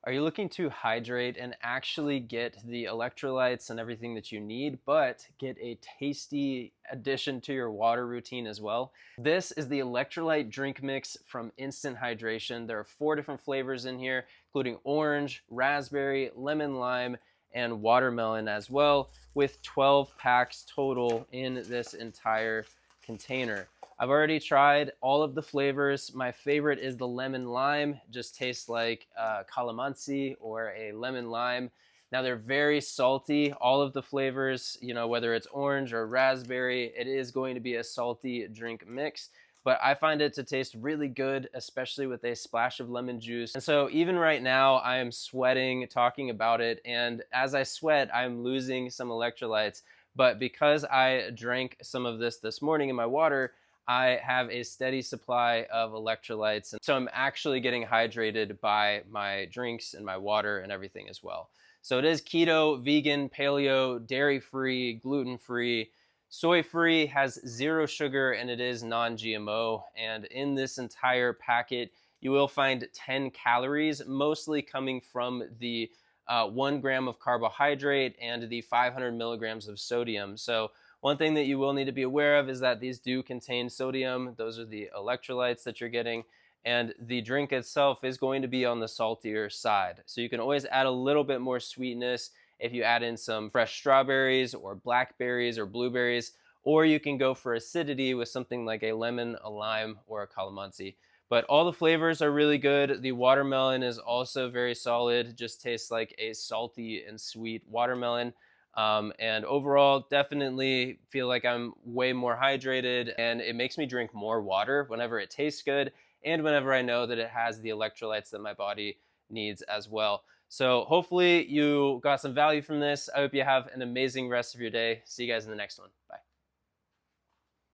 Are you looking to hydrate and actually get the electrolytes and everything that you need, but get a tasty addition to your water routine as well? This is the electrolyte drink mix from Instant Hydration. There are 4 different flavors in here, including orange, raspberry, lemon lime, and watermelon as well, with 12 packs total in this entire container. I've already tried all of the flavors. My favorite is the lemon lime. It just tastes like calamansi or a lemon lime. Now they're very salty. All of the flavors, whether it's orange or raspberry, it is going to be a salty drink mix. But I find it to taste really good, especially with a splash of lemon juice. And so even right now, I am sweating talking about it. And as I sweat, I'm losing some electrolytes. But because I drank some of this morning in my water, I have a steady supply of electrolytes. And so I'm actually getting hydrated by my drinks and my water and everything as well. So it is keto, vegan, paleo, dairy-free, gluten-free, soy-free, has 0 sugar, and it is non-GMO. And in this entire packet, you will find 10 calories, mostly coming from the 1 gram of carbohydrate and the 500 milligrams of sodium. So one thing that you will need to be aware of is that these do contain sodium. Those are the electrolytes that you're getting. And the drink itself is going to be on the saltier side. So you can always add a little bit more sweetness if you add in some fresh strawberries or blackberries or blueberries, or you can go for acidity with something like a lemon, a lime, or a calamansi. But all the flavors are really good. The watermelon is also very solid, just tastes like a salty and sweet watermelon. And overall, definitely feel like I'm way more hydrated, and it makes me drink more water whenever it tastes good and whenever I know that it has the electrolytes that my body needs as well. So hopefully you got some value from this. I hope you have an amazing rest of your day. See you guys in the next one. Bye.